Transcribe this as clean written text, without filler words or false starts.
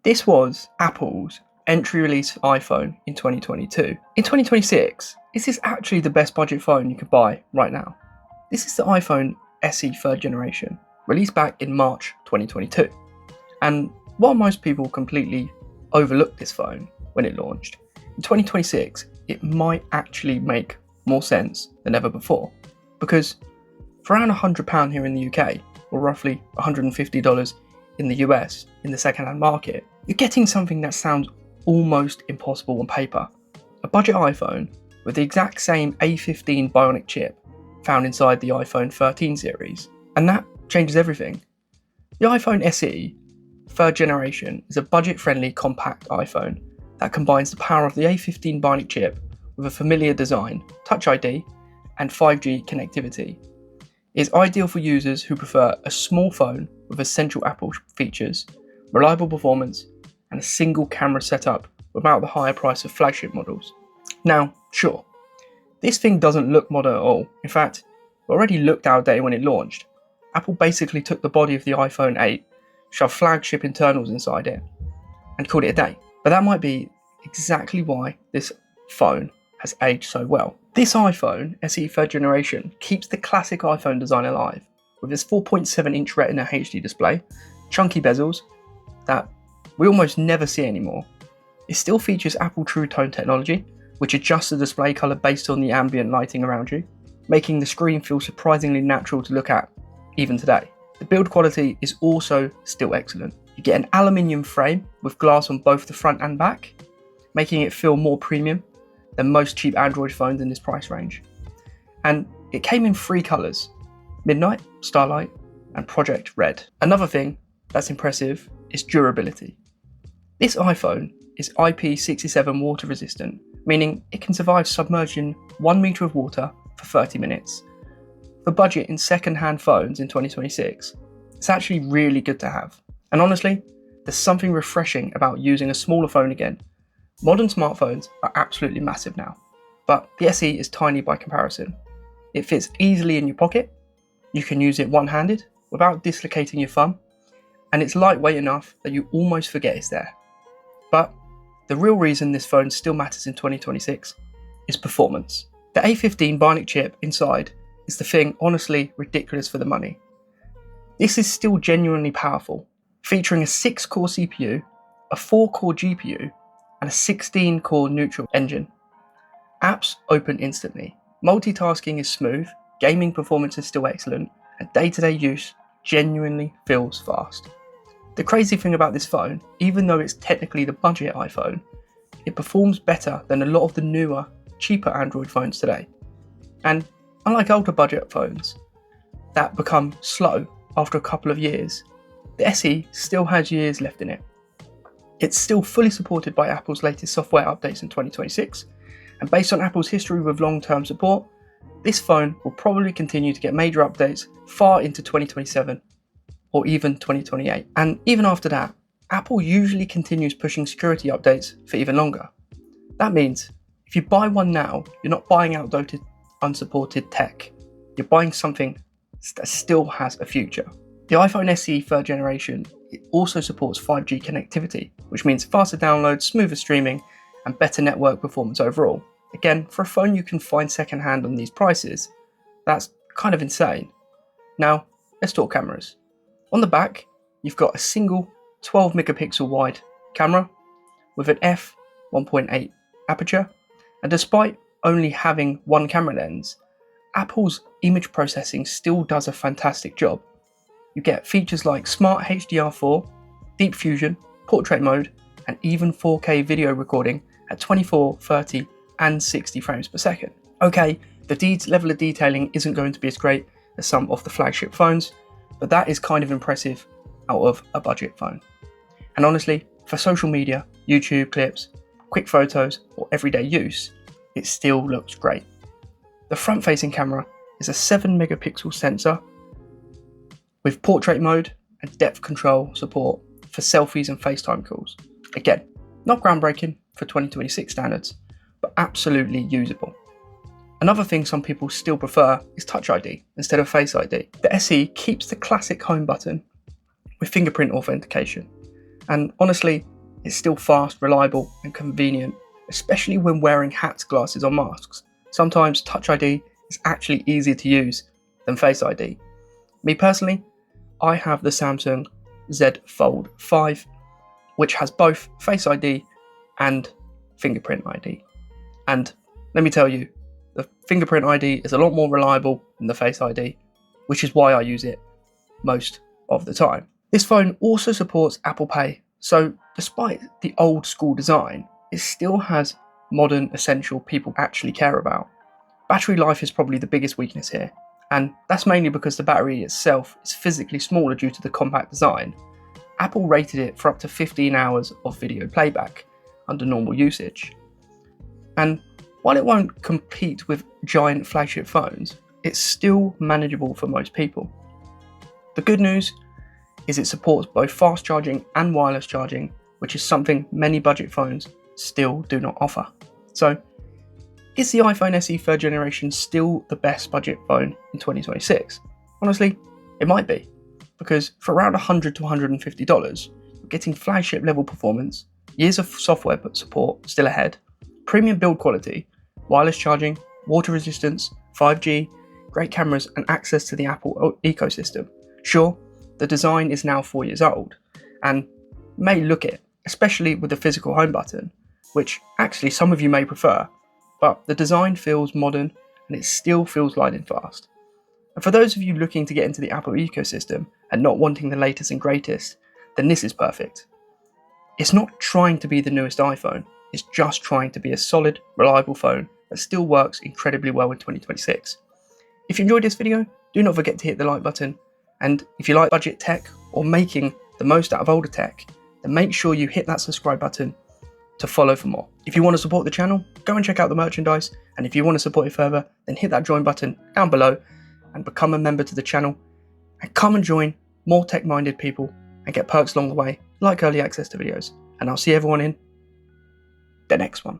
This was Apple's entry release iPhone in 2022. In 2026, is this actually the best budget phone you could buy right now? This is the iPhone SE 3rd generation, released back in March 2022. And while most people completely overlooked this phone when it launched, in 2026, it might actually make more sense than ever before. Because for around £100 here in the UK, or roughly $150 in the US in the second-hand market, you're getting something that sounds almost impossible on paper. A budget iPhone with the exact same A15 Bionic chip found inside the iPhone 13 series. And that changes everything. The iPhone SE 3rd generation is a budget-friendly compact iPhone that combines the power of the A15 Bionic chip with a familiar design, Touch ID, and 5G connectivity. It is ideal for users who prefer a small phone with essential Apple features, reliable performance, and a single camera setup without the higher price of flagship models. Now, sure, this thing doesn't look modern at all. In fact, it already looked outdated when it launched. Apple basically took the body of the iPhone 8, shoved flagship internals inside it, and called it a day. But that might be exactly why this phone has aged so well. This iPhone SE 3rd generation keeps the classic iPhone design alive, with its 4.7-inch Retina HD display, chunky bezels that we almost never see anymore. It still features Apple True Tone technology, which adjusts the display colour based on the ambient lighting around you, making the screen feel surprisingly natural to look at, even today. The build quality is also still excellent. You get an aluminium frame with glass on both the front and back, making it feel more premium than most cheap Android phones in this price range. And it came in 3 colours: Midnight, Starlight, and Project Red. Another thing that's impressive is durability. This iPhone is IP67 water resistant, meaning it can survive submerged in 1 metre of water for 30 minutes. For budget in second-hand phones in 2026, it's actually really good to have. And honestly, there's something refreshing about using a smaller phone again. Modern smartphones are absolutely massive now, but the SE is tiny by comparison. It fits easily in your pocket, you can use it one-handed without dislocating your thumb, and it's lightweight enough that you almost forget it's there. But the real reason this phone still matters in 2026 is performance. The A15 Bionic chip inside is the thing honestly ridiculous for the money. This is still genuinely powerful, featuring a 6-core CPU, a 4-core GPU, and a 16-core neutral engine. Apps open instantly, multitasking is smooth, gaming performance is still excellent, and day-to-day use genuinely feels fast. The crazy thing about this phone, even though it's technically the budget iPhone, it performs better than a lot of the newer, cheaper Android phones today. And unlike older budget phones that become slow after a couple of years, the SE still has years left in it. It's still fully supported by Apple's latest software updates in 2026, and based on Apple's history with long-term support, this phone will probably continue to get major updates far into 2027 or even 2028. And even after that, Apple usually continues pushing security updates for even longer. That means if you buy one now, you're not buying outdated, unsupported tech. You're buying something that still has a future. The iPhone SE 3rd generation also supports 5G connectivity, which means faster downloads, smoother streaming, and better network performance overall. Again, for a phone you can find secondhand on these prices, that's kind of insane. Now, let's talk cameras. On the back, you've got a single 12 megapixel wide camera with an f1.8 aperture, and despite only having one camera lens, Apple's image processing still does a fantastic job. You get features like Smart HDR4, Deep Fusion, Portrait Mode, and even 4K video recording at 24, 30, and 60 frames per second. Okay, the level of detailing isn't going to be as great as some of the flagship phones, but that is kind of impressive out of a budget phone. And honestly, for social media, YouTube clips, quick photos, or everyday use, it still looks great. The front-facing camera is a 7 megapixel sensor with portrait mode and depth control support for selfies and FaceTime calls. Again, not groundbreaking for 2026 standards, but absolutely usable. Another thing some people still prefer is Touch ID instead of Face ID. The SE keeps the classic home button with fingerprint authentication. And honestly, it's still fast, reliable, and convenient, especially when wearing hats, glasses, or masks. Sometimes Touch ID is actually easier to use than Face ID. Me personally, I have the Samsung Z Fold 5, which has both Face ID and Fingerprint ID. And let me tell you, the Fingerprint ID is a lot more reliable than the Face ID, which is why I use it most of the time. This phone also supports Apple Pay, so despite the old school design, it still has modern essential people actually care about. Battery life is probably the biggest weakness here, and that's mainly because the battery itself is physically smaller due to the compact design. Apple rated it for up to 15 hours of video playback under normal usage. And while it won't compete with giant flagship phones, it's still manageable for most people. The good news is it supports both fast charging and wireless charging, which is something many budget phones still do not offer. So, is the iPhone SE 3rd generation still the best budget phone in 2026? Honestly, it might be, because for around $100 to $150, you're getting flagship level performance, years of software support still ahead, premium build quality, wireless charging, water resistance, 5G, great cameras, and access to the Apple ecosystem. Sure, the design is now 4 years old, and may look it, especially with the physical home button, which actually some of you may prefer, but the design feels modern and it still feels lightning fast. And for those of you looking to get into the Apple ecosystem and not wanting the latest and greatest, then this is perfect. It's not trying to be the newest iPhone, it's just trying to be a solid, reliable phone that still works incredibly well in 2026. If you enjoyed this video, do not forget to hit the like button, and if you like budget tech or making the most out of older tech, then make sure you hit that subscribe button to follow for more. If you want to support the channel, go and check out the merchandise, and if you want to support it further, then hit that join button down below and become a member to the channel, and come and join more tech-minded people and get perks along the way, like early access to videos. And I'll see everyone in the next one.